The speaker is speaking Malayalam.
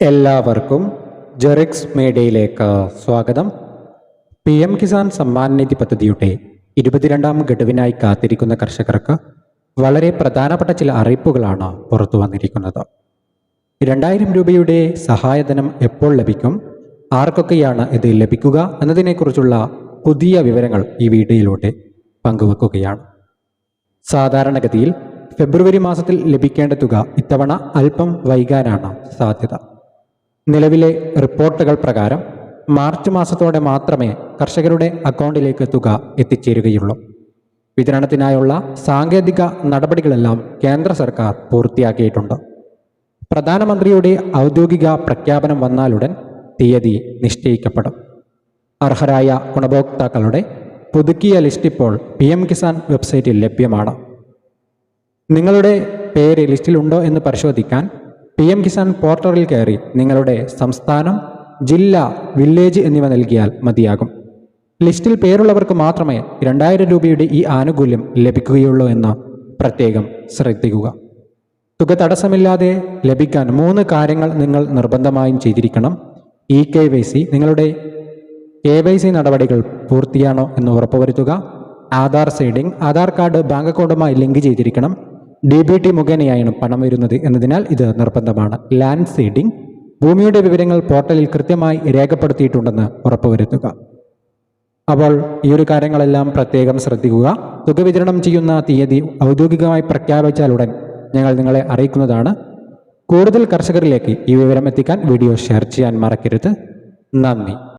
എല്ലാവർക്കും ജെറിക്സ് മീഡിയയിലേക്ക് സ്വാഗതം. PM കിസാൻ സമ്മാൻ നിധി പദ്ധതിയുടെ 22ാം ഗഡുവിനായി കാത്തിരിക്കുന്ന കർഷകർക്ക് വളരെ പ്രധാനപ്പെട്ട ചില അറിയിപ്പുകളാണ് പുറത്തു വന്നിരിക്കുന്നത്. 2000 രൂപയുടെ സഹായധനം എപ്പോൾ ലഭിക്കും, ആർക്കൊക്കെയാണ് ഇത് ലഭിക്കുക എന്നതിനെക്കുറിച്ചുള്ള പുതിയ വിവരങ്ങൾ ഈ വീഡിയോയിലൂടെ പങ്കുവെക്കുകയാണ്. സാധാരണഗതിയിൽ ഫെബ്രുവരി മാസത്തിൽ ലഭിക്കേണ്ട തുക ഇത്തവണ അല്പം വൈകാനാണ് സാധ്യത. നിലവിലെ റിപ്പോർട്ടുകൾ പ്രകാരം മാർച്ച് മാസത്തോടെ മാത്രമേ കർഷകരുടെ അക്കൗണ്ടിലേക്ക് തുക എത്തിച്ചേരുകയുള്ളൂ. വിതരണത്തിനായുള്ള സാങ്കേതിക നടപടികളെല്ലാം കേന്ദ്ര സർക്കാർ പൂർത്തിയാക്കിയിട്ടുണ്ട്. പ്രധാനമന്ത്രിയുടെ ഔദ്യോഗിക പ്രഖ്യാപനം വന്നാലുടൻ തീയതി നിശ്ചയിക്കപ്പെടും. അർഹരായ ഗുണഭോക്താക്കളുടെ പുതുക്കിയ ലിസ്റ്റ് ഇപ്പോൾ PM കിസാൻ വെബ്സൈറ്റിൽ ലഭ്യമാണ്. നിങ്ങളുടെ പേര് ലിസ്റ്റിലുണ്ടോ എന്ന് പരിശോധിക്കാൻ PM കിസാൻ പോർട്ടലിൽ കയറി നിങ്ങളുടെ സംസ്ഥാനം, ജില്ല, വില്ലേജ് എന്നിവ നൽകിയാൽ മതിയാകും. ലിസ്റ്റിൽ പേരുള്ളവർക്ക് മാത്രമേ 2000 രൂപയുടെ ഈ ആനുകൂല്യം ലഭിക്കുകയുള്ളൂ എന്ന് പ്രത്യേകം ശ്രദ്ധിക്കുക. തുക തടസ്സമില്ലാതെ ലഭിക്കാൻ 3 കാര്യങ്ങൾ നിങ്ങൾ നിർബന്ധമായും ചെയ്തിരിക്കണം. KYC, നിങ്ങളുടെ KYC നടപടികൾ പൂർത്തിയാണോ എന്ന് ഉറപ്പുവരുത്തുക. Aadhaar seeding, Aadhaar card bank അക്കൗണ്ടുമായി ലിങ്ക് ചെയ്തിരിക്കണം. DBT മുഖേനയാണ് പണം വരുന്നത് എന്നതിനാൽ ഇത് നിർബന്ധമാണ്. ലാൻഡ് സീഡിംഗ്, ഭൂമിയുടെ വിവരങ്ങൾ പോർട്ടലിൽ കൃത്യമായി രേഖപ്പെടുത്തിയിട്ടുണ്ടെന്ന് ഉറപ്പുവരുത്തുക. അപ്പോൾ ഈ ഒരു കാര്യങ്ങളെല്ലാം പ്രത്യേകം ശ്രദ്ധിക്കുക. തുക വിതരണം ചെയ്യുന്ന തീയതി ഔദ്യോഗികമായി പ്രഖ്യാപിച്ചാലുടൻ ഞങ്ങൾ നിങ്ങളെ അറിയിക്കുന്നതാണ്. കൂടുതൽ കർഷകരിലേക്ക് ഈ വിവരം എത്തിക്കാൻ വീഡിയോ ഷെയർ ചെയ്യാൻ മറക്കരുത്. നന്ദി.